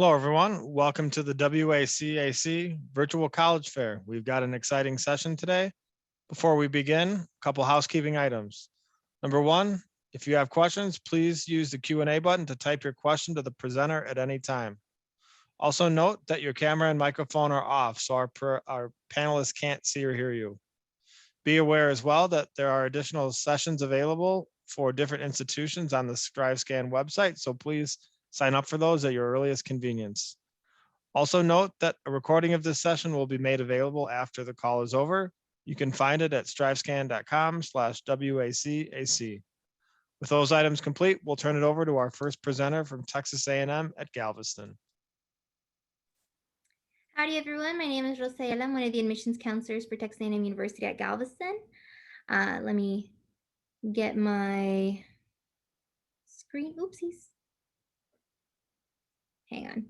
Hello, everyone. Welcome to the WACAC Virtual College Fair. We've got an exciting session today. Before we begin, a couple housekeeping items. Number one, if you have questions, please use the Q&A button to type your question to the presenter at any time. Also note that your camera and microphone are off, so our panelists can't see or hear you. Be aware as well that there are additional sessions available for different institutions on the ScribeScan website, so please sign up for those at your earliest convenience. Also note that a recording of this session will be made available after the call is over. You can find it at strivescan.com/WACAC. With those items complete, we'll turn it over to our first presenter from Texas A&M at Galveston. Howdy everyone, my name is Rosayla. I'm one of the admissions counselors for Texas A&M University at Galveston. Let me get my screen, oopsies. Hang on.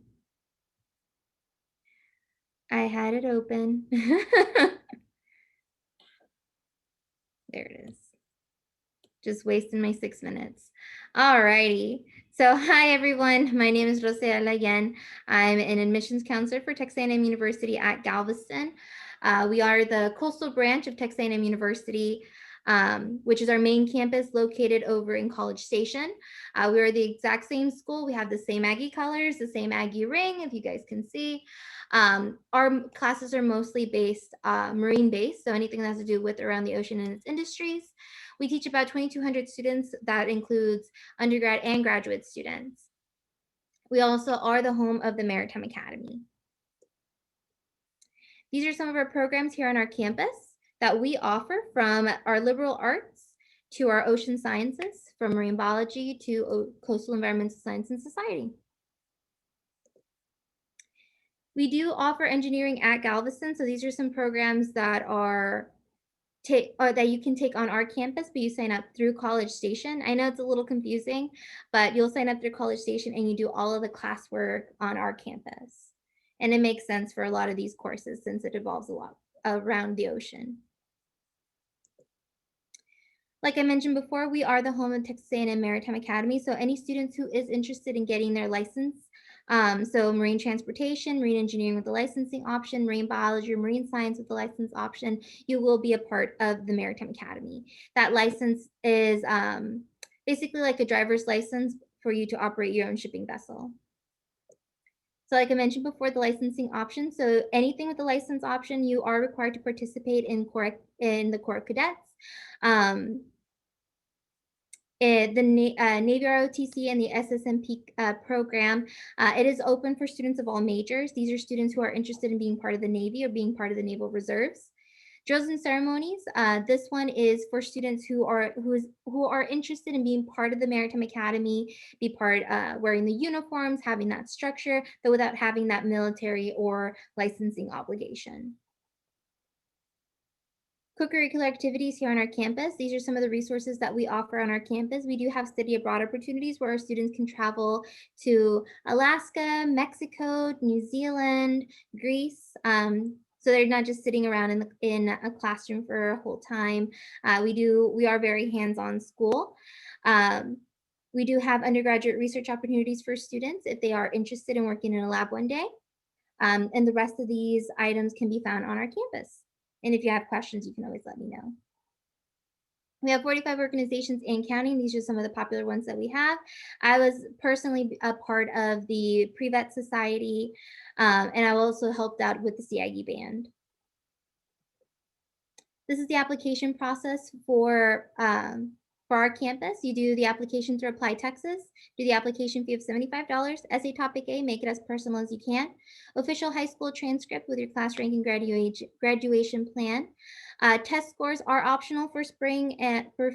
I had it open. There it is. Just wasting my 6 minutes. All righty. So hi everyone, my name is Rosayla again. I'm an admissions counselor for Texas A&M University at Galveston. We are the coastal branch of Texas A&M University, which is our main campus located over in College Station. We are the exact same school. We have the same Aggie colors, the same Aggie ring, if you guys can see. Our classes are mostly based, marine based, so anything that has to do with around the ocean and its industries. We teach about 2,200 students. That includes undergrad and graduate students. We also are the home of the Maritime Academy. These are some of our programs here on our campus that we offer, from our liberal arts to our ocean sciences, from marine biology to coastal environmental science and society. We do offer engineering at Galveston, so these are some programs that are that you can take on our campus, but you sign up through College Station. I know it's a little confusing, but you'll sign up through College Station and you do all of the classwork on our campus. And it makes sense for a lot of these courses since it involves a lot around the ocean. Like I mentioned before, we are the home of Texas A&M Maritime Academy. So any students who is interested in getting their license, so marine transportation, marine engineering with the licensing option, marine biology, or marine science with the license option, you will be a part of the Maritime Academy. That license is basically like a driver's license for you to operate your own shipping vessel. So like I mentioned before, the licensing option. So anything with the license option, you are required to participate in the Corps of Cadets. The Navy ROTC and the SSMP program, it is open for students of all majors. These are students who are interested in being part of the Navy or being part of the Naval Reserves. Drills and ceremonies. This one is for students who are interested in being part of the Maritime Academy, be part wearing the uniforms, having that structure, but without having that military or licensing obligation. Co-curricular activities here on our campus. These are some of the resources that we offer on our campus. We do have study abroad opportunities where our students can travel to Alaska, Mexico, New Zealand, Greece. So they're not just sitting around in a classroom for a whole time. We are very hands-on school. We do have undergraduate research opportunities for students if they are interested in working in a lab one day. And the rest of these items can be found on our campus. And if you have questions, you can always let me know. We have 45 organizations and counting. These are some of the popular ones that we have. I was personally a part of the Pre-Vet Society, and I also helped out with the CIE band. This is the application process for our campus. You do the application through Apply Texas, do the application fee of $75, essay topic A, make it as personal as you can, official high school transcript with your class rank and graduation plan. Test scores are optional for spring and fall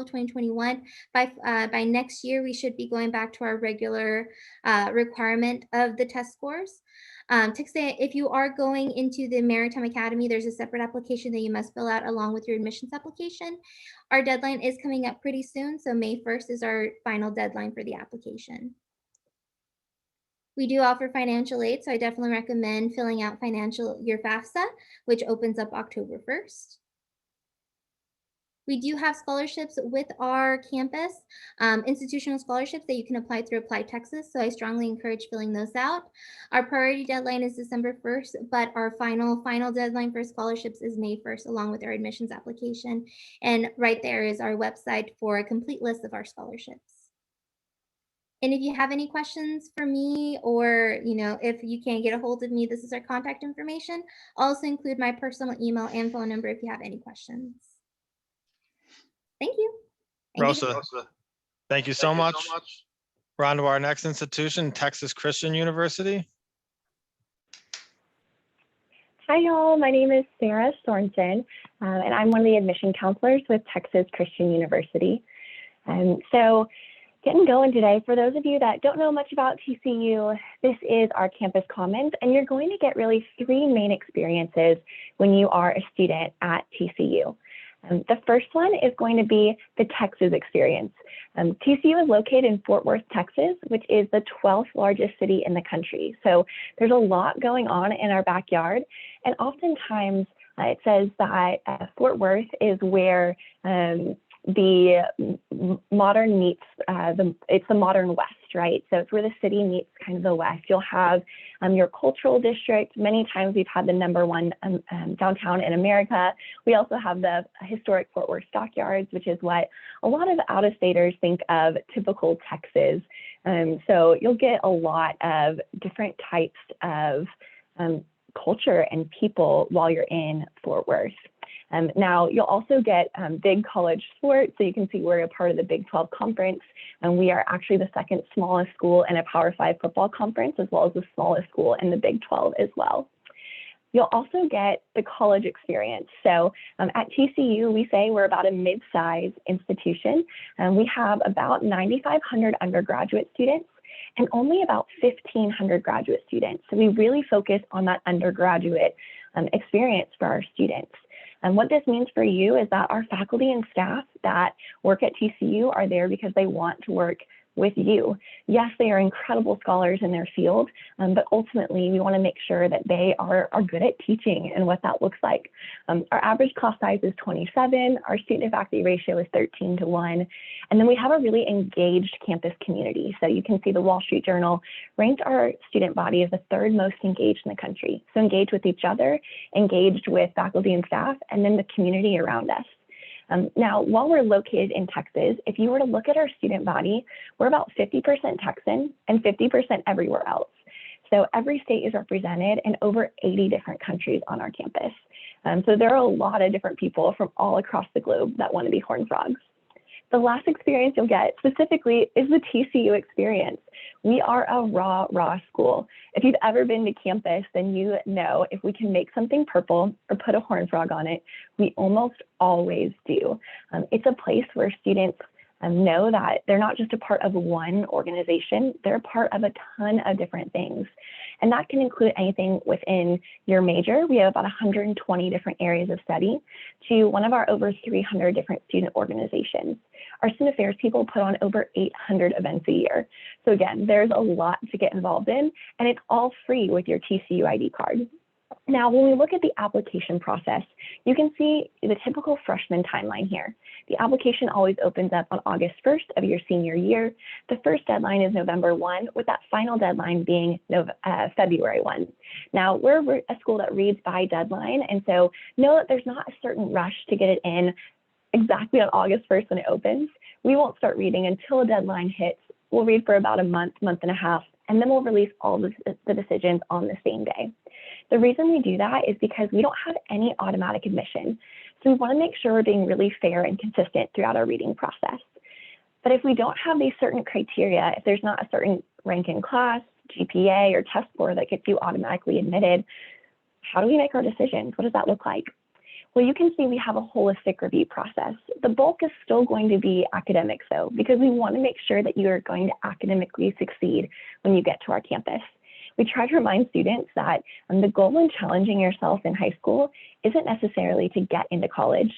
of 2021. By next year, we should be going back to our regular requirement of the test scores. If you are going into the Maritime Academy, there's a separate application that you must fill out along with your admissions application. Our deadline is coming up pretty soon, so May 1st is our final deadline for the application. We do offer financial aid, so I definitely recommend filling out your FAFSA, which opens up October 1st. We do have scholarships with our campus, institutional scholarships that you can apply through Apply Texas. So I strongly encourage filling those out. Our priority deadline is December 1st, but our final deadline for scholarships is May 1st, along with our admissions application. And right there is our website for a complete list of our scholarships. And if you have any questions for me, or if you can't get a hold of me, this is our contact information. I'll also include my personal email and phone number if you have any questions. Thank you. Rosa, thank you so much. We're on to our next institution, Texas Christian University. Hi, y'all. My name is Sarah Sorensen, and I'm one of the admission counselors with Texas Christian University. So getting going today, for those of you that don't know much about TCU, this is our campus commons, and you're going to get really three main experiences when you are a student at TCU. The first one is going to be the Texas experience. TCU is located in Fort Worth, Texas, which is the 12th largest city in the country. So there's a lot going on in our backyard. And oftentimes it says that Fort Worth is where the modern meets, it's the modern West, right? So it's where the city meets kind of the West. You'll have your cultural district. Many times we've had the #1 downtown in America. We also have the historic Fort Worth Stockyards, which is what a lot of out-of-staters think of typical Texas. So you'll get a lot of different types of culture and people while you're in Fort Worth. Now, you'll also get big college sports. So you can see we're a part of the Big 12 Conference, and we are actually the second smallest school in a Power 5 football conference, as well as the smallest school in the Big 12 as well. You'll also get the college experience. So at TCU, we say we're about a mid-size institution, and we have about 9,500 undergraduate students and only about 1,500 graduate students. So we really focus on that undergraduate experience for our students. And what this means for you is that our faculty and staff that work at TCU are there because they want to work with you. Yes, they are incredible scholars in their field, but ultimately we want to make sure that they are good at teaching and what that looks like. Our average class size is 27, our student to faculty ratio is 13:1, and then we have a really engaged campus community. So you can see the Wall Street Journal ranked our student body as the 3rd most engaged in the country. So engaged with each other, engaged with faculty and staff, and then the community around us. Now, while we're located in Texas, if you were to look at our student body, we're about 50% Texan and 50% everywhere else. So every state is represented in over 80 different countries on our campus. So there are a lot of different people from all across the globe that want to be Horned Frogs. The last experience you'll get specifically is the TCU experience. We are a raw school. If you've ever been to campus, then you know if we can make something purple or put a horned frog on it, we almost always do. It's a place where students know that they're not just a part of one organization, they're a part of a ton of different things. And that can include anything within your major. We have about 120 different areas of study to one of our over 300 different student organizations. Our student affairs people put on over 800 events a year. So again, there's a lot to get involved in, and it's all free with your TCU ID card. Now, when we look at the application process, you can see the typical freshman timeline here. The application always opens up on August 1st of your senior year. The first deadline is November 1, with that final deadline being February 1. Now, we're a school that reads by deadline, and so know that there's not a certain rush to get it in exactly on August 1st when it opens. We won't start reading until a deadline hits. We'll read for about a month and a half, and then we'll release all the decisions on the same day. The reason we do that is because we don't have any automatic admission. So we want to make sure we're being really fair and consistent throughout our reading process. But if we don't have these certain criteria, if there's not a certain rank in class, GPA, or test score that gets you automatically admitted, how do we make our decisions? What does that look like? Well, you can see we have a holistic review process. The bulk is still going to be academics though, because we want to make sure that you are going to academically succeed when you get to our campus. We try to remind students that the goal in challenging yourself in high school isn't necessarily to get into college.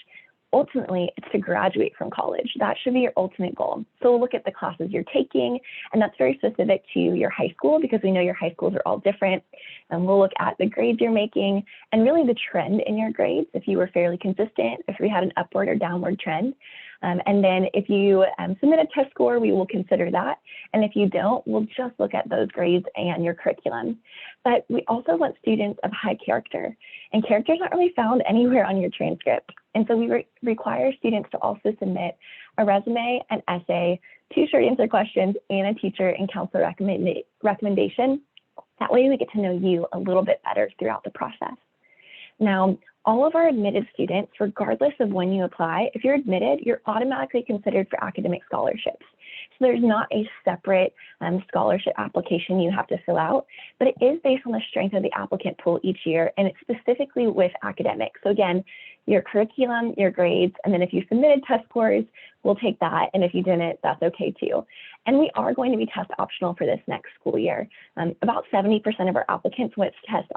ultimately, it's to graduate from college. That should be your ultimate goal. So we'll look at the classes you're taking, and that's very specific to your high school because we know your high schools are all different. And we'll look at the grades you're making and really the trend in your grades, if you were fairly consistent, if we had an upward or downward trend. And then if you submit a test score, we will consider that. And if you don't, we'll just look at those grades and your curriculum. But we also want students of high character, and character is not really found anywhere on your transcript. And so we require students to also submit a resume, an essay, 2 short answer questions, and a teacher and counselor recommendation. That way we get to know you a little bit better throughout the process. Now, all of our admitted students, regardless of when you apply, if you're admitted, you're automatically considered for academic scholarships. So there's not a separate scholarship application you have to fill out, but it is based on the strength of the applicant pool each year, and it's specifically with academics. So again, your curriculum, your grades, and then if you submitted test scores, we'll take that, and if you didn't, that's okay too. And we are going to be test optional for this next school year. About 70% of our applicants went test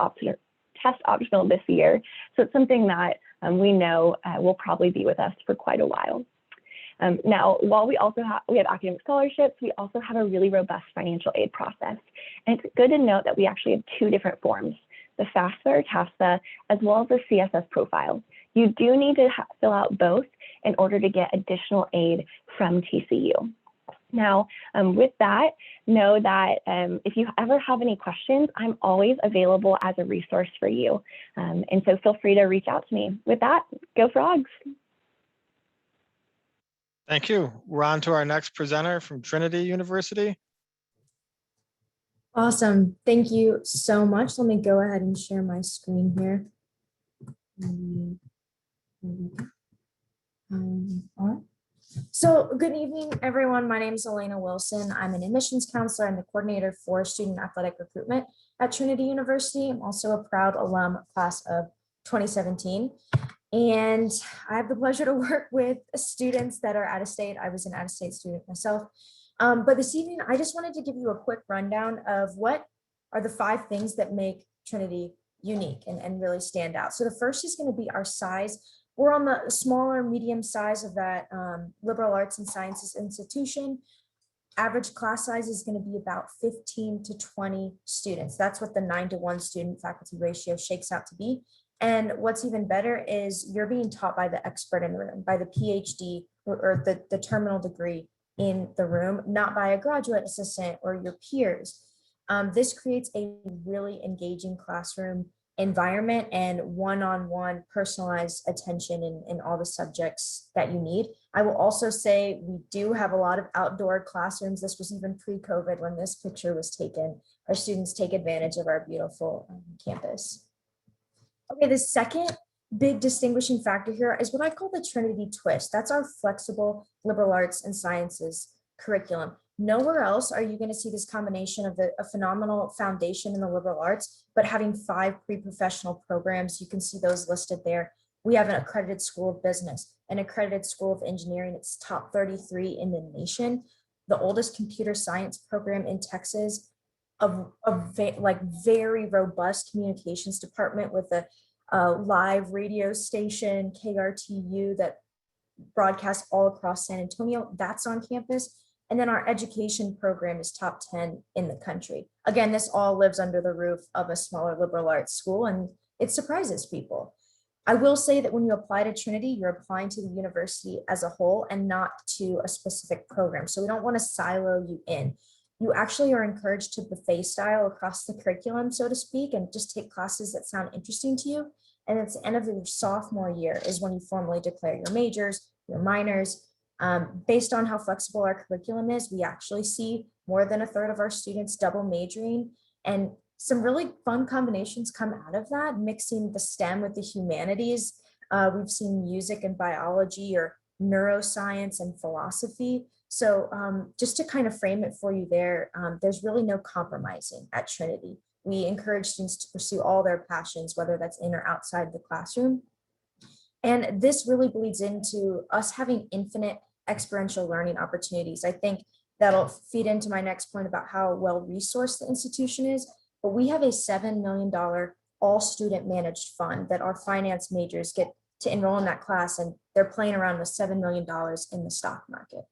optional this year. So it's something that we know will probably be with us for quite a while. Now, while we have academic scholarships, we also have a really robust financial aid process. And it's good to note that we actually have 2 different forms, the FAFSA or TAFSA, as well as the CSS profile. You do need to fill out both in order to get additional aid from TCU. Now, with that, know that if you ever have any questions, I'm always available as a resource for you. And so feel free to reach out to me. With that, go Frogs. Thank you. We're on to our next presenter from Trinity University. Awesome. Thank you so much. Let me go ahead and share my screen here. All right. So good evening, everyone. My name is Elena Wilson. I'm an admissions counselor and the coordinator for student athletic recruitment at Trinity University. I'm also a proud alum class of 2017. And I have the pleasure to work with students that are out of state. I was an out of state student myself. But this evening, I just wanted to give you a quick rundown of what are the 5 things that make Trinity unique and really stand out. So the first is going to be our size. We're on the smaller, medium size of that liberal arts and sciences institution. Average class size is going to be about 15 to 20 students. That's what the 9-to-1 student faculty ratio shakes out to be. And what's even better is you're being taught by the expert in the room, by the PhD or the terminal degree in the room, not by a graduate assistant or your peers. This creates a really engaging classroom environment and one-on-one personalized attention in all the subjects that you need. I will also say we do have a lot of outdoor classrooms. This was even pre-COVID when this picture was taken. Our students take advantage of our beautiful campus. Okay, the second big distinguishing factor here is what I call the Trinity twist. That's our flexible liberal arts and sciences curriculum. Nowhere else are you going to see this combination of a phenomenal foundation in the liberal arts, but having 5 pre-professional programs. You can see those listed there. We have an accredited school of business, an accredited school of engineering. It's top 33 in the nation, the oldest computer science program in Texas, a very robust communications department with a live radio station, KRTU, that broadcasts all across San Antonio. That's on campus. And then our education program is top 10 in the country. Again, this all lives under the roof of a smaller liberal arts school, and it surprises people. I will say that when you apply to Trinity, you're applying to the university as a whole and not to a specific program. So we don't want to silo you in. You actually are encouraged to buffet style across the curriculum, so to speak, and just take classes that sound interesting to you. And at the end of your sophomore year is when you formally declare your majors, your minors. Based on how flexible our curriculum is, we actually see more than a third of our students double majoring, and some really fun combinations come out of that, mixing the STEM with the humanities. We've seen music and biology, or neuroscience and philosophy. So just to kind of frame it for you there, there's really no compromising at Trinity. We encourage students to pursue all their passions, whether that's in or outside the classroom. And this really bleeds into us having infinite experiential learning opportunities. I think that'll feed into my next point about how well-resourced the institution is. But we have a $7 million all-student managed fund that our finance majors get to enroll in that class, and they're playing around with $7 million in the stock market.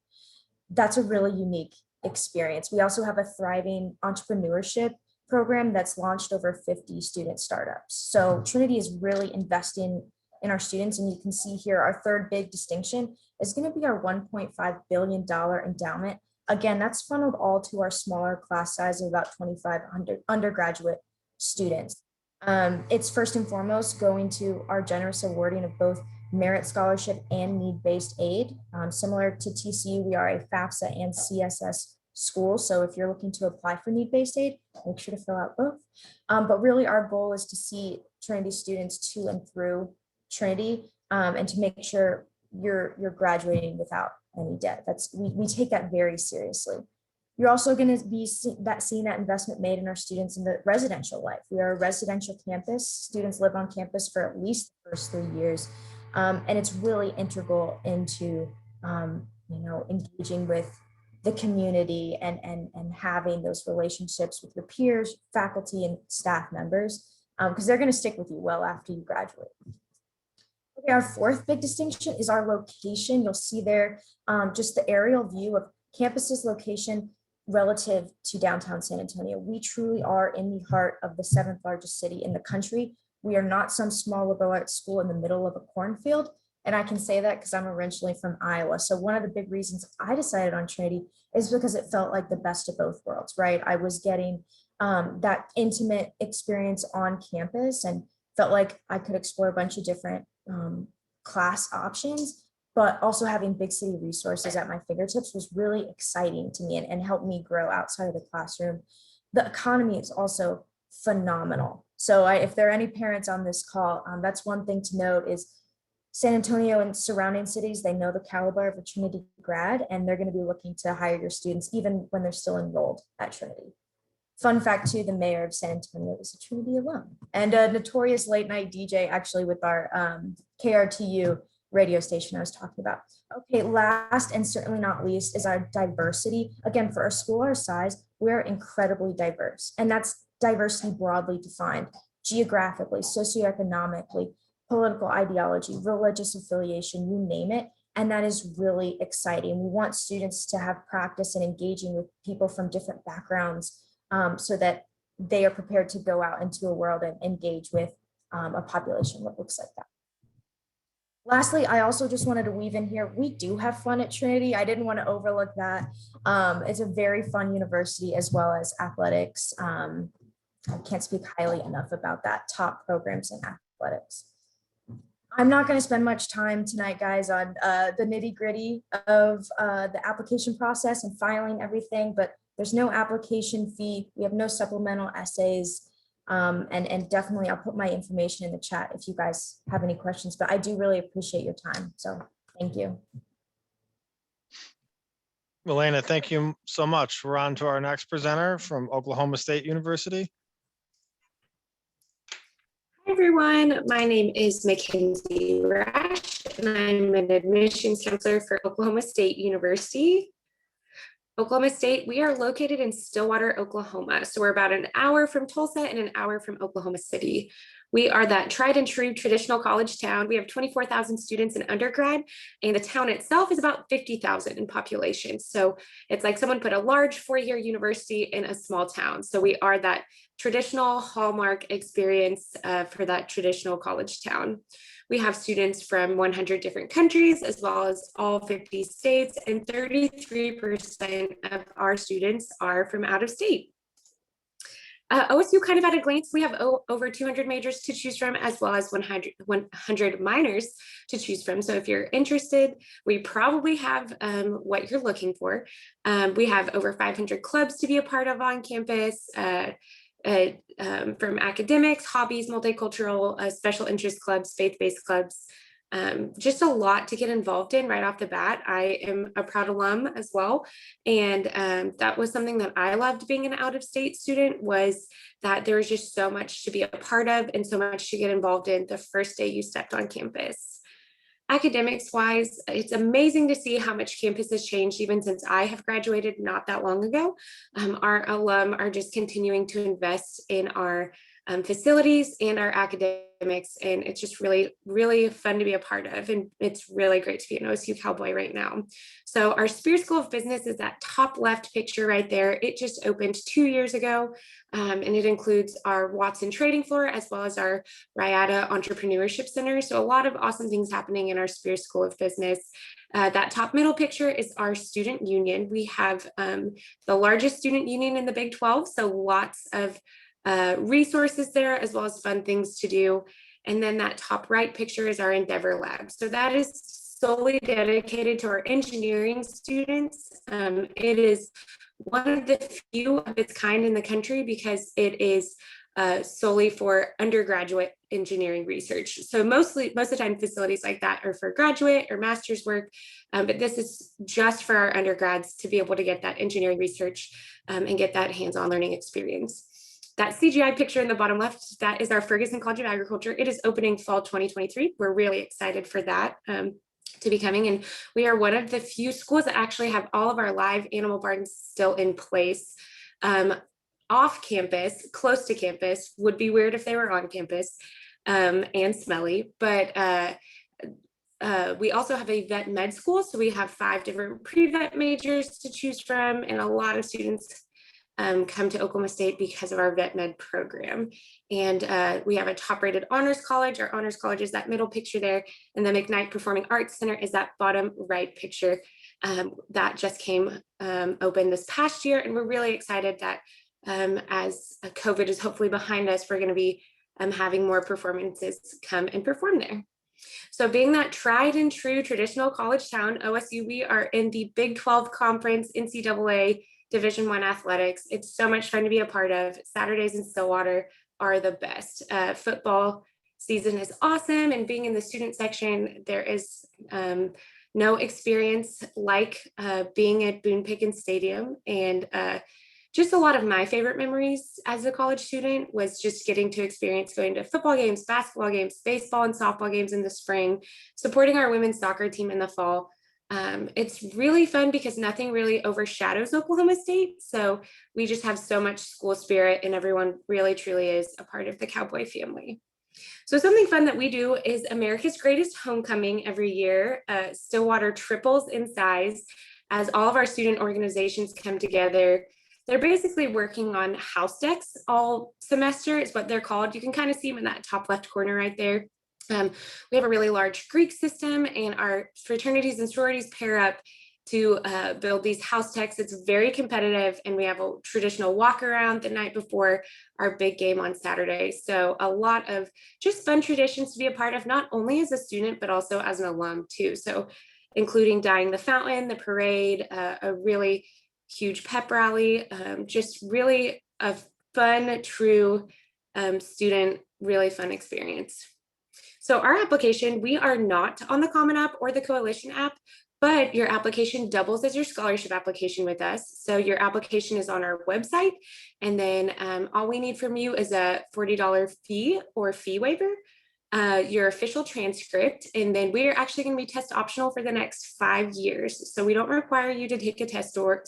That's a really unique experience. We also have a thriving entrepreneurship program that's launched over 50 student startups. So Trinity is really investing in our students, and you can see here our third big distinction is going to be our $1.5 billion endowment. Again, that's funneled all to our smaller class size of about 2,500 undergraduate students. It's first and foremost going to our generous awarding of both merit scholarship and need-based aid. Similar to TCU, we are a FAFSA and CSS school. So if you're looking to apply for need-based aid, make sure to fill out both. But really our goal is to see Trinity students to and through Trinity, and to make sure you're graduating without any debt. We take that very seriously. You're also going to be seeing that investment made in our students in the residential life. We are a residential campus. Students live on campus for at least the first 3 years. And it's really integral into, engaging with the community and having those relationships with your peers, faculty, and staff members, because they're going to stick with you well after you graduate. Okay, our fourth big distinction is our location. You'll see there just the aerial view of campus's location relative to downtown San Antonio. We truly are in the heart of the 7th largest city in the country. We are not some small liberal arts school in the middle of a cornfield. And I can say that because I'm originally from Iowa. So one of the big reasons I decided on Trinity is because it felt like the best of both worlds, right? I was getting that intimate experience on campus and felt like I could explore a bunch of different class options, but also having big city resources at my fingertips was really exciting to me and helped me grow outside of the classroom. The economy is also phenomenal. So if there are any parents on this call, that's one thing to note is San Antonio and surrounding cities, they know the caliber of a Trinity grad, and they're going to be looking to hire your students even when they're still enrolled at Trinity. Fun fact too, the mayor of San Antonio is a Trinity alum and a notorious late night DJ actually with our KRTU radio station I was talking about. Okay, last and certainly not least is our diversity. Again, for a school our size, we're incredibly diverse, and that's diversity broadly defined, geographically, socioeconomically, political ideology, religious affiliation, you name it. And that is really exciting. We want students to have practice in engaging with people from different backgrounds so that they are prepared to go out into a world and engage with a population that looks like that. Lastly, I also just wanted to weave in here, we do have fun at Trinity. I didn't want to overlook that. It's a very fun university as well as athletics. I can't speak highly enough about that, top programs in athletics. I'm not going to spend much time tonight, guys, on the nitty gritty of the application process and filing everything, but there's no application fee. We have no supplemental essays. And definitely I'll put my information in the chat if you guys have any questions, but I do really appreciate your time. So thank you. Elena, thank you so much. We're on to our next presenter from Oklahoma State University. Hi everyone, my name is Mackenzie Rash and I'm an admissions counselor for Oklahoma State University. Oklahoma State, we are located in Stillwater, Oklahoma. So we're about an hour from Tulsa and an hour from Oklahoma City. We are that tried and true traditional college town. We have 24,000 students in undergrad, and the town itself is about 50,000 in population. So it's like someone put a large four-year university in a small town. So we are that traditional hallmark experience for that traditional college town. We have students from 100 different countries, as well as all 50 states, and 33% of our students are from out of state. OSU, kind of at a glance, we have over 200 majors to choose from, as well as 100 minors to choose from. So if you're interested, we probably have what you're looking for. We have over 500 clubs to be a part of on campus. From academics, hobbies, multicultural, special interest clubs, faith-based clubs, just a lot to get involved in right off the bat. I am a proud alum as well. And that was something that I loved being an out-of-state student, was that there was just so much to be a part of and so much to get involved in the first day you stepped on campus. Academics wise, it's amazing to see how much campus has changed even since I have graduated not that long ago. Our alum are just continuing to invest in our facilities and our academics. And it's just really, really fun to be a part of. And it's really great to be an OSU Cowboy right now. So our Spear School of Business is that top left picture right there. It just opened 2 years ago. And it includes our Watson trading floor as well as our Riata Entrepreneurship Center. So a lot of awesome things happening in our Spear School of Business. That top middle picture is our student union. We have the largest student union in the Big 12. So lots of resources there, as well as fun things to do. And then that top right picture is our Endeavor Lab. So that is solely dedicated to our engineering students. It is one of the few of its kind in the country because it is solely for undergraduate engineering research. So most of the time facilities like that are for graduate or master's work, but this is just for our undergrads to be able to get that engineering research and get that hands-on learning experience. That CGI picture in the bottom left, that is our Ferguson College of Agriculture. It is opening fall 2023. We're really excited for that to be coming. And we are one of the few schools that actually have all of our live animal barns still in place. Off campus, close to campus, would be weird if they were on campus and smelly, but we also have a vet med school. So we have 5 different pre-vet majors to choose from, and a lot of students come to Oklahoma State because of our vet med program. And we have a top rated honors college. Our honors college is that middle picture there. And the McKnight Performing Arts Center is that bottom right picture that just came open this past year. And we're really excited that as COVID is hopefully behind us, we're going to be having more performances come and perform there. So being that tried and true traditional college town, OSU, we are in the Big 12 Conference NCAA Division I athletics. It's so much fun to be a part of. Saturdays in Stillwater are the best. Football season is awesome, and being in the student section, there is no experience like being at Boone Pickens Stadium. And just a lot of my favorite memories as a college student was just getting to experience going to football games, basketball games, baseball and softball games in the spring, supporting our women's soccer team in the fall. It's really fun because nothing really overshadows Oklahoma State. So we just have so much school spirit, and everyone really truly is a part of the Cowboy family. So something fun that we do is America's Greatest Homecoming every year. Stillwater triples in size as all of our student organizations come together. They're basically working on house decks all semester is what they're called. You can kind of see them in that top left corner right there. We have a really large Greek system, and our fraternities and sororities pair up to build these house decks. It's very competitive, and we have a traditional walk around the night before our big game on Saturday. So a lot of just fun traditions to be a part of, not only as a student, but also as an alum too. So including dyeing the fountain, the parade, a really huge pep rally, just really a fun, true student, really fun experience. So our application, we are not on the Common App or the Coalition app, but your application doubles as your scholarship application with us. So your application is on our website, and then all we need from you is a $40 fee or fee waiver, your official transcript, and then we are actually going to be test optional for the next 5 years. So we don't require you to take a test, or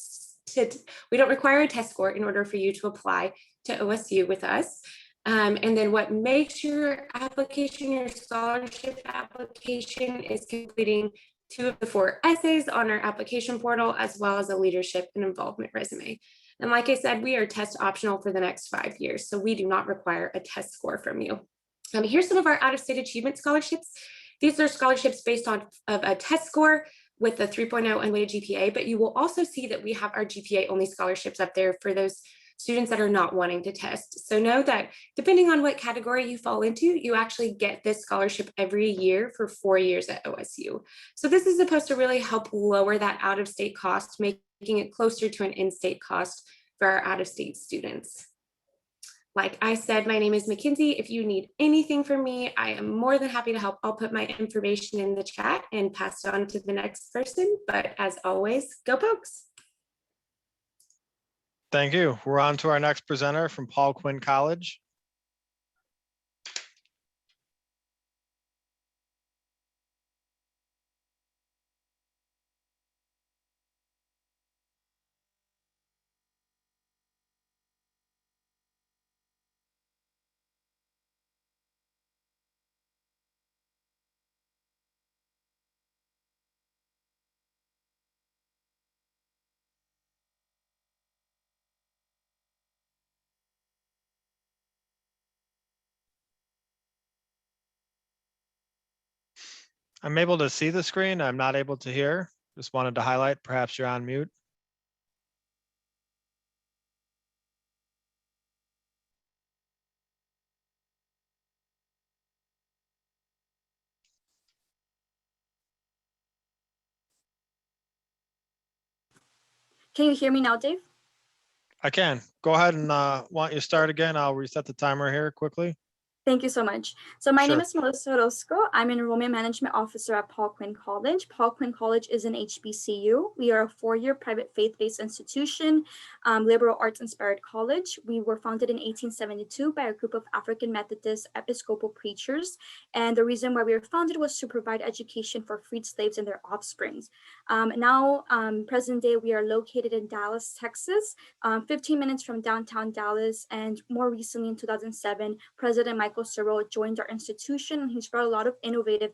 we don't require a test score in order for you to apply to OSU with us. And then what makes your application, your scholarship application, is completing 2 of the 4 essays on our application portal, as well as a leadership and involvement resume. And like I said, we are test optional for the next 5 years, so we do not require a test score from you. Here's some of our out-of-state achievement scholarships. These are scholarships based on a test score with a 3.0 unweighted GPA, but you will also see that we have our GPA only scholarships up there for those students that are not wanting to test. So know that depending on what category you fall into, you actually get this scholarship every year for 4 years at OSU. So this is supposed to really help lower that out-of-state cost, making it closer to an in-state cost for our out-of-state students. Like I said, my name is Mackenzie. If you need anything from me, I am more than happy to help. I'll put my information in the chat and pass it on to the next person. But as always, go Pokes. Thank you. We're on to our next presenter from Paul Quinn College. I'm able to see the screen. I'm not able to hear. Just wanted to highlight, perhaps you're on mute. Can you hear me now, Dave? I can. Go ahead and why don't you start again? I'll reset the timer here quickly. Thank you so much. So my name Sure. is Melissa Orozco. I'm an Enrollment Management Officer at Paul Quinn College. Paul Quinn College is an HBCU. We are a four-year private faith-based institution, liberal arts-inspired college. We were founded in 1872 by a group of African Methodist Episcopal preachers. And the reason why we were founded was to provide education for freed slaves and their offsprings. Now, present day, we are located in Dallas, Texas, 15 minutes from downtown Dallas. And more recently in 2007, President Michael Cyril joined our institution, and he's brought a lot of innovative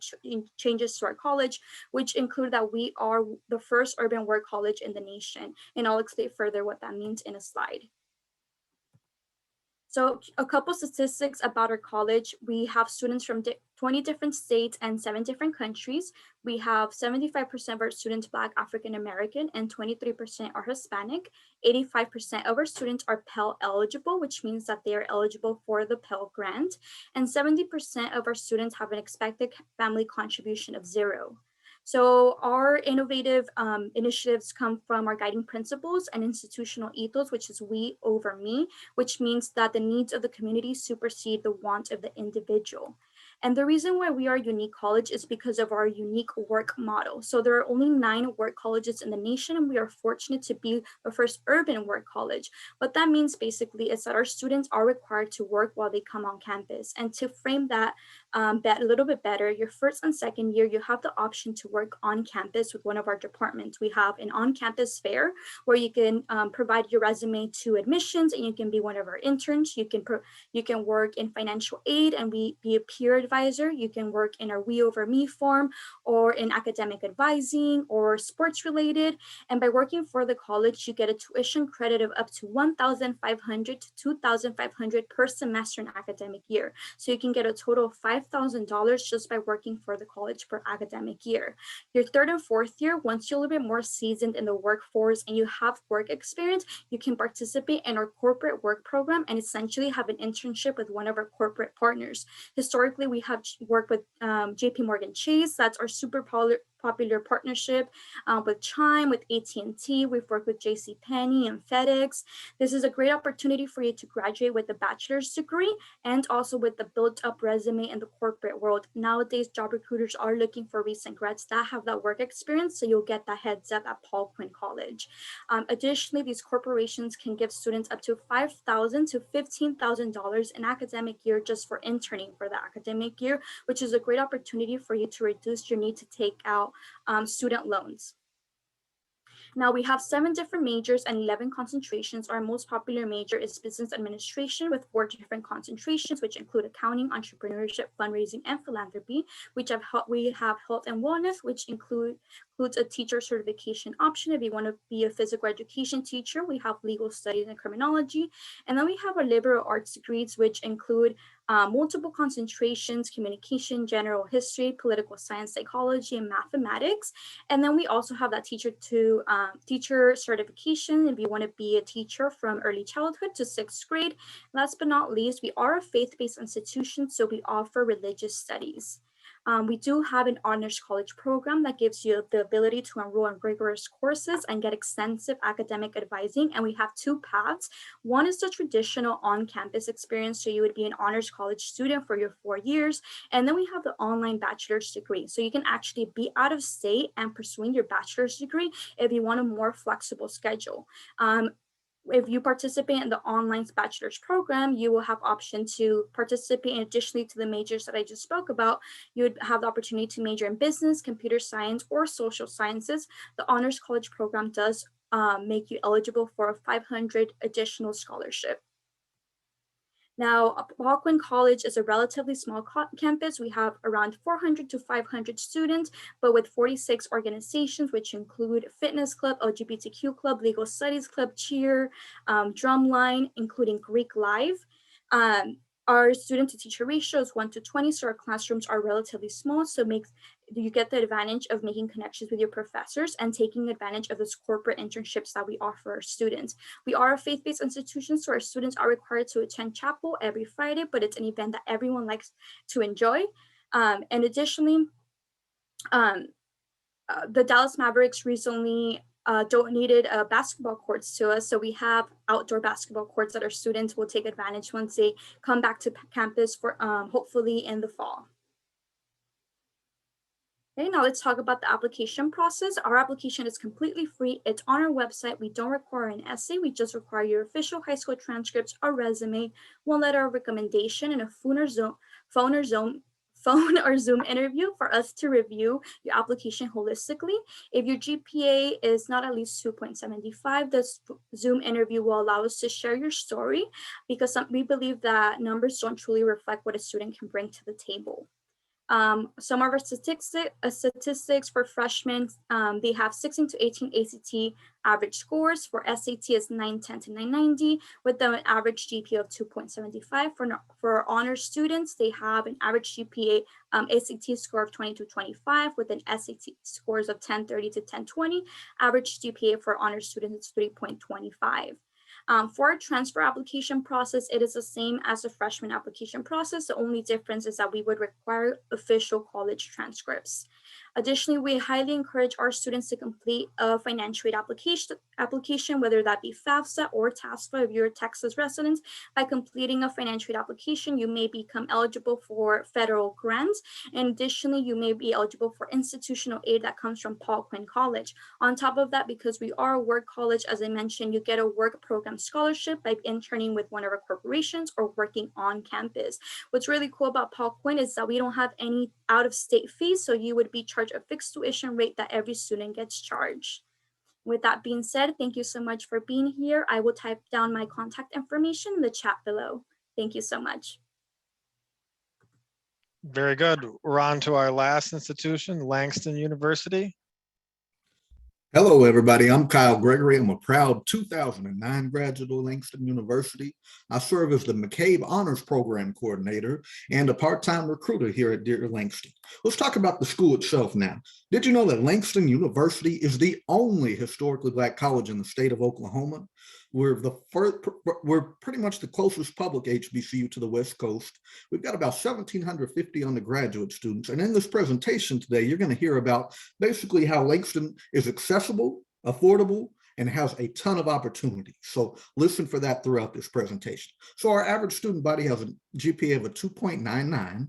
changes to our college, which include that we are the first urban work college in the nation. And I'll explain further what that means in a slide. So a couple statistics about our college. We have students from 20 different states and 7 different countries. We have 75% of our students Black, African American, and 23% are Hispanic. 85% of our students are Pell eligible, which means that they are eligible for the Pell Grant. And 70% of our students have an expected family contribution of 0. So our innovative initiatives come from our guiding principles and institutional ethos, which is we over me, which means that the needs of the community supersede the want of the individual. And the reason why we are a unique college is because of our unique work model. So there are only 9 work colleges in the nation, and we are fortunate to be the first urban work college. What that means basically is that our students are required to work while they come on campus. And to frame that a little bit better, your first and second year, you have the option to work on campus with one of our departments. We have an on-campus fair where you can provide your resume to admissions, and you can be one of our interns. You can work in financial aid and be a peer advisor. You can work in our We Over Me form, or in academic advising or sports related. And by working for the college, you get a tuition credit of up to $1,500 to $2,500 per semester in academic year. So you can get a total of $5,000 just by working for the college per academic year. Your third and fourth year, once you're a little bit more seasoned in the workforce and you have work experience, you can participate in our corporate work program and essentially have an internship with one of our corporate partners. Historically, we have worked with JP Morgan Chase. That's our super popular partnership with Chime, with AT&T. We've worked with JCPenney and FedEx. This is a great opportunity for you to graduate with a bachelor's degree and also with the built-up resume in the corporate world. Nowadays, job recruiters are looking for recent grads that have that work experience, so you'll get that heads up at Paul Quinn College. Additionally, these corporations can give students up to $5,000 to $15,000 in academic year just for interning for the academic year, which is a great opportunity for you to reduce your need to take out student loans. Now we have 7 different majors and 11 concentrations. Our most popular major is business administration with 4 different concentrations, which include accounting, entrepreneurship, fundraising, and philanthropy. We have health and wellness, which includes a teacher certification option. If you want to be a physical education teacher, we have legal studies and criminology. And then we have our liberal arts degrees, which include multiple concentrations, communication, general history, political science, psychology, and mathematics. And then we also have that teacher certification if you want to be a teacher from early childhood to 6th grade. Last but not least, we are a faith-based institution, so we offer religious studies. We do have an honors college program that gives you the ability to enroll in rigorous courses and get extensive academic advising. And we have 2 paths. One is the traditional on-campus experience. So you would be an honors college student for your 4 years. And then we have the online bachelor's degree. So you can actually be out of state and pursuing your bachelor's degree if you want a more flexible schedule. If you participate in the online bachelor's program, you will have option to participate additionally to the majors that I just spoke about. You would have the opportunity to major in business, computer science, or social sciences. The honors college program does make you eligible for a $500 additional scholarship. Now, Paul Quinn College is a relatively small campus. We have around 400 to 500 students, but with 46 organizations, which include fitness club, LGBTQ club, legal studies club, cheer, drumline, including Greek Live. Our student to teacher ratio is 1 to 20, so our classrooms are relatively small, so you get the advantage of making connections with your professors and taking advantage of those corporate internships that we offer our students. We are a faith-based institution, so our students are required to attend chapel every Friday, but it's an event that everyone likes to enjoy. And additionally, the Dallas Mavericks recently donated basketball courts to us. So we have outdoor basketball courts that our students will take advantage once they come back to campus for hopefully in the fall. Okay, now let's talk about the application process. Our application is completely free. It's on our website. We don't require an essay. We just require your official high school transcripts, a resume, one letter of recommendation, and a phone or Zoom interview for us to review your application holistically. If your GPA is not at least 2.75, this Zoom interview will allow us to share your story, because we believe that numbers don't truly reflect what a student can bring to the table. Some of our statistics for freshmen, they have 16 to 18 ACT average scores. For SAT is 910 to 990 with an average GPA of 2.75. For honor students, they have an average GPA ACT score of 20 to 25 with an SAT scores of 1030 to 1020. Average GPA for honor students is 3.25. For our transfer application process, it is the same as the freshman application process. The only difference is that we would require official college transcripts. Additionally, we highly encourage our students to complete a financial aid application, whether that be FAFSA or TAFSA if you're a Texas resident. By completing a financial aid application, you may become eligible for federal grants. And additionally, you may be eligible for institutional aid that comes from Paul Quinn College. On top of that, because we are a work college, as I mentioned, you get a work program scholarship by interning with one of our corporations or working on campus. What's really cool about Paul Quinn is that we don't have any out-of-state fees, so you would be charged a fixed tuition rate that every student gets charged. With that being said, thank you so much for being here. I will type down my contact information in the chat below. Thank you so much. Very good. We're on to our last institution, Langston University. Hello, everybody. I'm Kyle Gregory. I'm a proud 2009 graduate of Langston University. I serve as the McCabe Honors Program Coordinator and a part-time recruiter here at Dear Langston. Let's talk about the school itself now. Did you know that Langston University is the only historically Black college in the state of Oklahoma? We're pretty much the closest public HBCU to the West Coast. We've got about 1,750 undergraduate students. And in this presentation today, you're going to hear about basically how Langston is accessible, affordable, and has a ton of opportunity. So listen for that throughout this presentation. So our average student body has a GPA of a 2.99.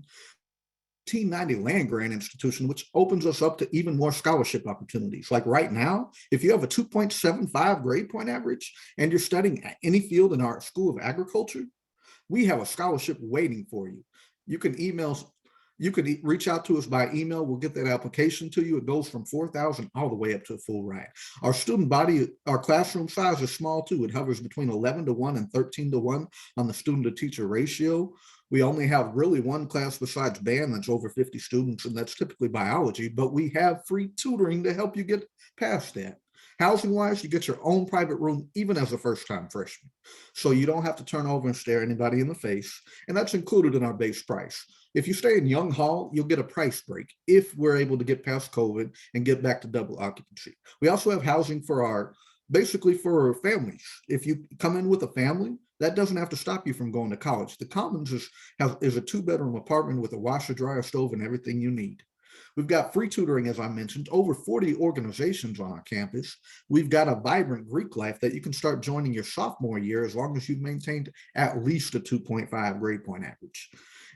1890 land grant institution, which opens us up to even more scholarship opportunities. Like right now, if you have a 2.75 grade point average and you're studying at any field in our School of Agriculture, we have a scholarship waiting for you. You can reach out to us by email. We'll get that application to you. It goes from 4,000 all the way up to a full ride. Our student body, our classroom size is small too. It hovers between 11 to 1 and 13 to 1 on the student to teacher ratio. We only have really one class besides band that's over 50 students, and that's typically biology, but we have free tutoring to help you get past that. Housing-wise, you get your own private room, even as a first-time freshman. So you don't have to turn over and stare anybody in the face, and that's included in our base price. If you stay in Young Hall, you'll get a price break if we're able to get past COVID and get back to double occupancy. We also have housing for basically for families. If you come in with a family, that doesn't have to stop you from going to college. The Commons is a 2-bedroom apartment with a washer, dryer, stove, and everything you need. We've got free tutoring, as I mentioned, over 40 organizations on our campus. We've got a vibrant Greek life that you can start joining your sophomore year as long as you've maintained at least a 2.5 grade point average.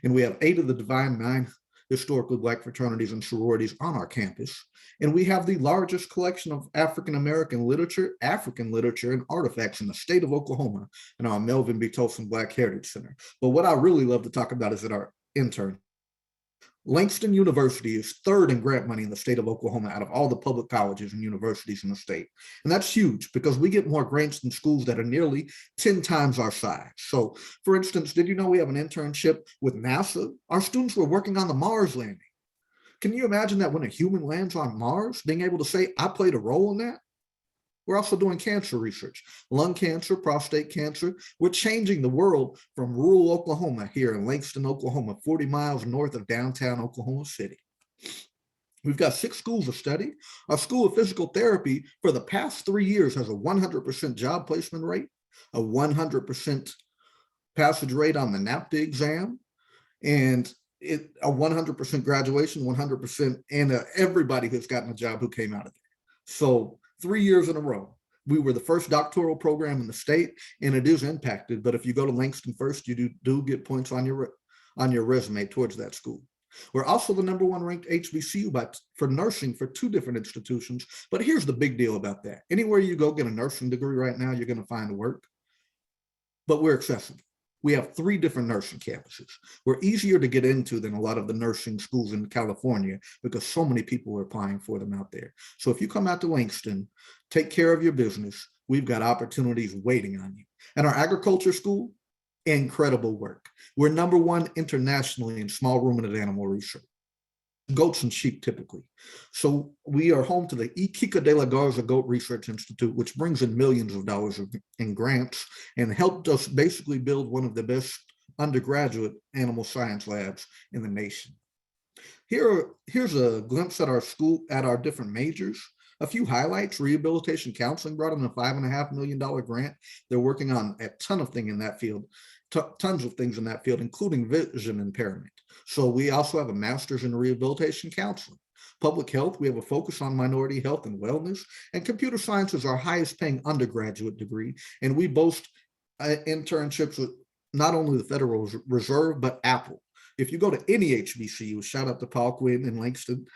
And we have 8 of the Divine 9 historically Black fraternities and sororities on our campus. And we have the largest collection of African-American literature, and artifacts in the state of Oklahoma in our Melvin B. Tolson Black Heritage Center. But what I really love to talk about is that our intern. Langston University is 3rd in grant money in the state of Oklahoma out of all the public colleges and universities in the state. And that's huge because we get more grants than schools that are nearly 10 times our size. So for instance, did you know we have an internship with NASA? Our students were working on the Mars landing. Can you imagine that when a human lands on Mars, being able to say, I played a role in that? We're also doing cancer research, lung cancer, prostate cancer. We're changing the world from rural Oklahoma here in Langston, Oklahoma, 40 miles north of downtown Oklahoma City. We've got 6 schools of study. Our School of Physical Therapy for the past 3 years has a 100% job placement rate, a 100% passage rate on the NAPTA exam, and a 100% graduation, 100%, and everybody who's gotten a job who came out of there. So 3 years in a row. We were the first doctoral program in the state, and it is impacted. But if you go to Langston first, you do get points on your resume towards that school. We're also the #1 ranked HBCU for nursing for 2 different institutions. But here's the big deal about that. Anywhere you go get a nursing degree right now, you're going to find work. But we're accessible. We have 3 different nursing campuses. We're easier to get into than a lot of the nursing schools in California because so many people are applying for them out there. So if you come out to Langston, take care of your business. We've got opportunities waiting on you. And our agriculture school, incredible work. We're #1 internationally in small ruminant animal research, goats and sheep typically. So we are home to the Iquique de la Garza Goat Research Institute, which brings in millions of dollars in grants and helped us basically build one of the best undergraduate animal science labs in the nation. Here's a glimpse at our school, at our different majors. A few highlights: rehabilitation counseling brought in a $5.5 million grant. They're working on a ton of things in that field, including vision impairment. So we also have a master's in rehabilitation counseling. Public health, we have a focus on minority health and wellness, and computer science is our highest paying undergraduate degree. And we boast internships with not only the Federal Reserve, but Apple. If you go to any HBCU, shout out to Paul Quinn in Langston,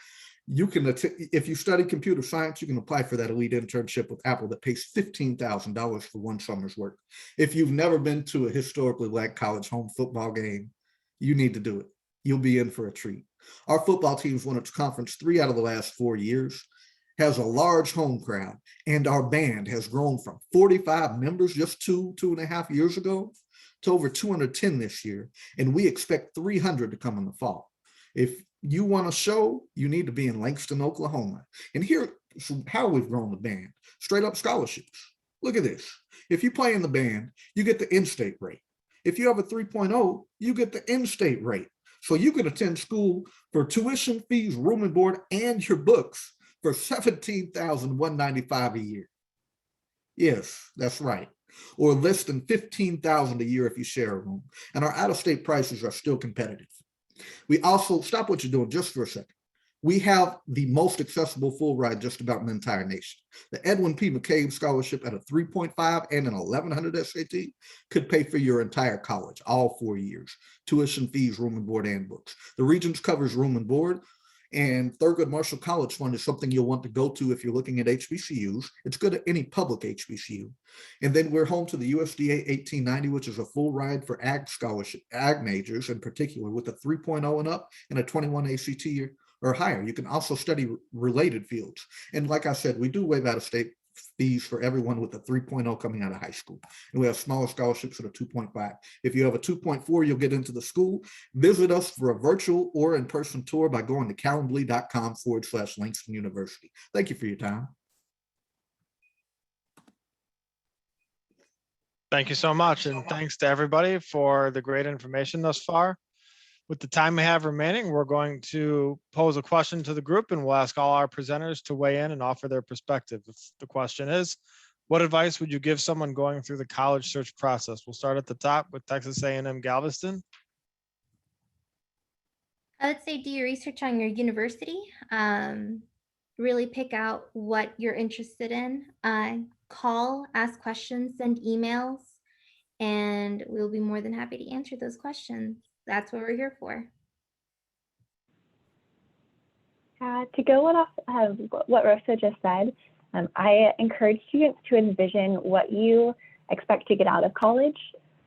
you can, if you study computer science, you can apply for that elite internship with Apple that pays $15,000 for 1 summer's work. If you've never been to a historically Black college home football game, you need to do it. You'll be in for a treat. Our football team's won its conference 3 out of the last 4 years, has a large home crowd, and our band has grown from 45 members just 2.5 years ago to over 210 this year, and we expect 300 to come in the fall. If you want a show, you need to be in Langston, Oklahoma. And here's how we've grown the band: straight up scholarships. Look at this. If you play in the band, you get the in-state rate. If you have a 3.0, you get the in-state rate. So you can attend school for tuition, fees, room and board, and your books for $17,195 a year. Yes, that's right. Or less than $15,000 a year if you share a room. And our out-of-state prices are still competitive. We also, stop what you're doing just for a second. We have the most accessible full ride just about in the entire nation. The Edwin P. McCabe Scholarship at a 3.5 and an 1100 SAT could pay for your entire college, all 4 years. Tuition, fees, room and board, and books. The Regents covers room and board, and Thurgood Marshall College Fund is something you'll want to go to if you're looking at HBCUs. It's good at any public HBCU. And then we're home to the USDA 1890, which is a full ride for ag scholarship, ag majors in particular, with a 3.0 and up and a 21 ACT or higher. You can also study related fields. And like I said, we do waive out-of-state fees for everyone with a 3.0 coming out of high school. And we have smaller scholarships at a 2.5. If you have a 2.4, you'll get into the school. Visit us for a virtual or in-person tour by going to calendly.com/Langston University. Thank you for your time. Thank you so much. And thanks to everybody for the great information thus far. With the time we have remaining, we're going to pose a question to the group, and we'll ask all our presenters to weigh in and offer their perspective. The question is, what advice would you give someone going through the college search process? We'll start at the top with Texas AM Galveston. I would say do your research on your university. Really pick out what you're interested in. Call, ask questions, send emails, and we'll be more than happy to answer those questions. That's what we're here for. To go off what Rosa just said, I encourage students to envision what you expect to get out of college,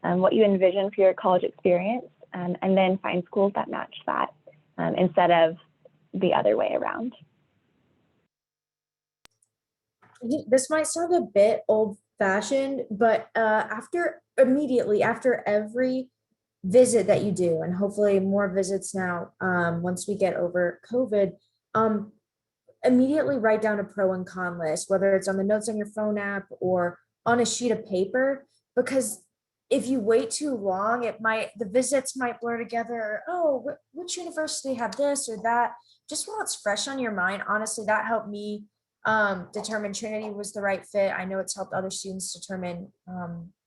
what you envision for your college experience, and then find schools that match that instead of the other way around. This might sound a bit old-fashioned, but immediately after every visit that you do, and hopefully more visits now once we get over COVID, immediately write down a pro and con list, whether it's on the notes on your phone app or on a sheet of paper, because if you wait too long, the visits might blur together. Or, oh, which university have this or that? Just while it's fresh on your mind, honestly, that helped me determine Trinity was the right fit. I know it's helped other students determine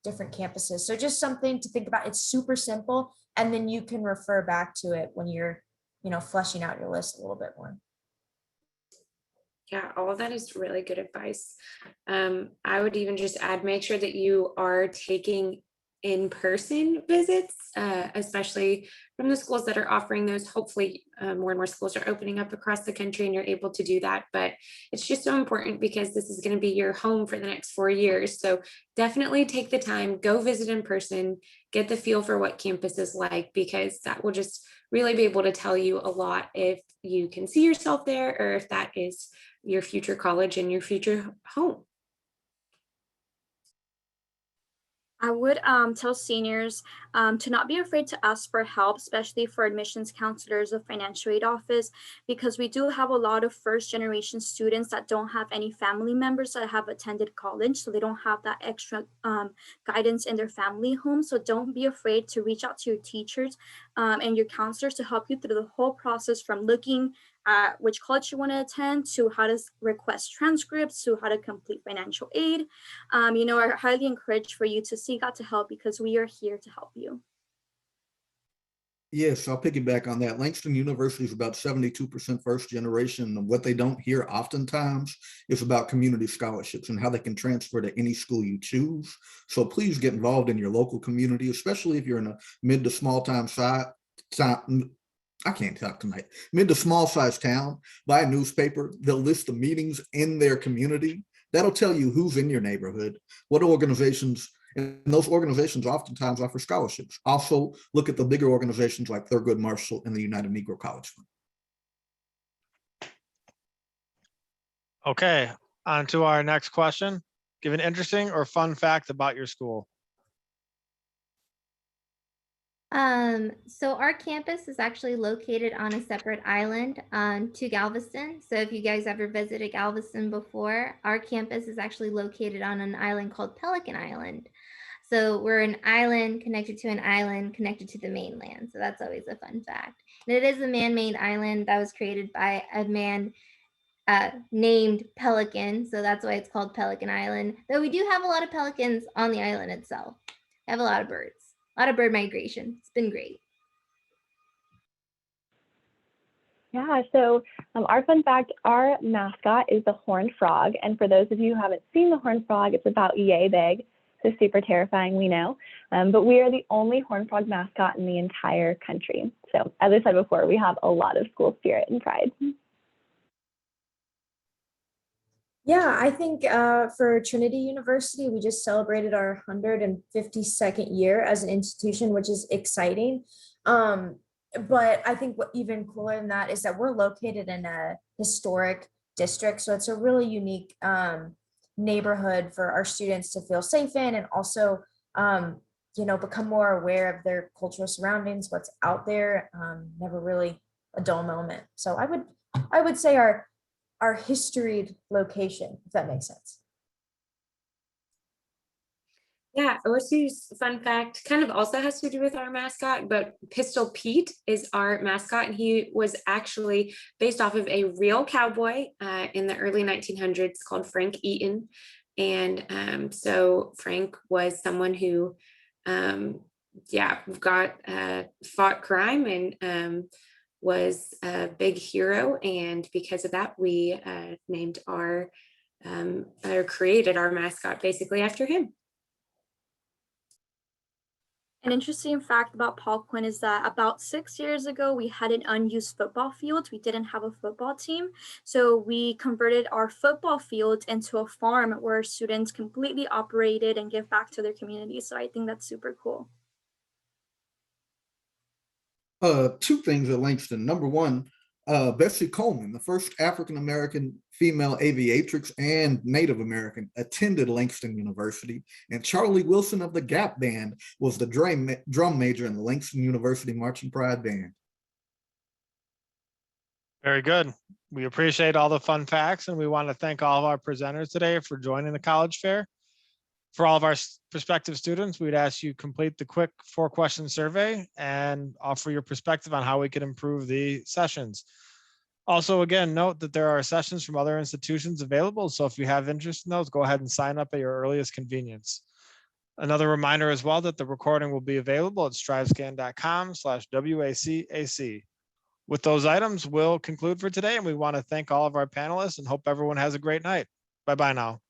different campuses. So just something to think about. It's super simple, and then you can refer back to it when you're, fleshing out your list a little bit more. Yeah, all of that is really good advice. I would even just add, make sure that you are taking in-person visits, especially from the schools that are offering those. Hopefully, more and more schools are opening up across the country and you're able to do that. But it's just so important because this is going to be your home for the next 4 years. So definitely take the time, go visit in person, get the feel for what campus is like, because that will just really be able to tell you a lot if you can see yourself there or if that is your future college and your future home. I would tell seniors to not be afraid to ask for help, especially for admissions counselors or financial aid office, because we do have a lot of first generation students that don't have any family members that have attended college. So they don't have that extra guidance in their family home. So don't be afraid to reach out to your teachers and your counselors to help you through the whole process, from looking at which college you want to attend, to how to request transcripts, to how to complete financial aid. I highly encourage for you to seek out to help, because we are here to help you. Yes, I'll piggyback on that. Langston University is about 72% first generation. And what they don't hear oftentimes is about community scholarships and how they can transfer to any school you choose. So please get involved in your local community, especially if you're in a mid to small time I can't talk tonight. Mid to small size town. Buy a newspaper. They'll list the meetings in their community. That'll tell you who's in your neighborhood, what organizations, and those organizations oftentimes offer scholarships. Also, look at the bigger organizations like Thurgood Marshall and the United Negro College Fund. Okay, on to our next question. Give an interesting or fun fact about your school. So our campus is actually located on a separate island to Galveston. So if you guys ever visited Galveston before, our campus is actually located on an island called Pelican Island. So we're an island connected to an island connected to the mainland. So that's always a fun fact. And it is a man-made island that was created by a man named Pelican. So that's why it's called Pelican Island. Though we do have a lot of pelicans on the island itself. We have a lot of birds. A lot of bird migration. It's been great. Yeah, so our fun fact, our mascot is the horned frog. And for those of you who haven't seen the horned frog, it's about yay big. So super terrifying, we know. But we are the only horned frog mascot in the entire country. So as I said before, we have a lot of school spirit and pride. Yeah, I think for Trinity University, we just celebrated our 152nd year as an institution, which is exciting. But I think what even cooler than that is that we're located in a historic district. So it's a really unique neighborhood for our students to feel safe in, and also, become more aware of their cultural surroundings, what's out there. Never really a dull moment. So I would say our historied location, if that makes sense. Yeah, OSU's fun fact kind of also has to do with our mascot, but Pistol Pete is our mascot, and he was actually based off of a real cowboy in the early 1900s called Frank Eaton. And so Frank was someone who, fought crime and was a big hero. And because of that, we named or created our mascot basically after him. An interesting fact about Paul Quinn is that about 6 years ago, we had an unused football field. We didn't have a football team. So we converted our football field into a farm where students completely operated and give back to their community. So I think that's super cool. Two things at Langston. Number one, Bessie Coleman, the first African-American female aviatrix and Native American, attended Langston University. And Charlie Wilson of the Gap Band was the drum major in the Langston University Marching Pride Band. Very good. We appreciate all the fun facts, and we want to thank all of our presenters today for joining the college fair. For all of our prospective students, we'd ask you complete the quick 4-question survey and offer your perspective on how we can improve the sessions. Also, again, note that there are sessions from other institutions available. So if you have interest in those, go ahead and sign up at your earliest convenience. Another reminder as well that the recording will be available at strivescan.com/WACAC. With those items, we'll conclude for today, and we want to thank all of our panelists and hope everyone has a great night. Bye-bye now.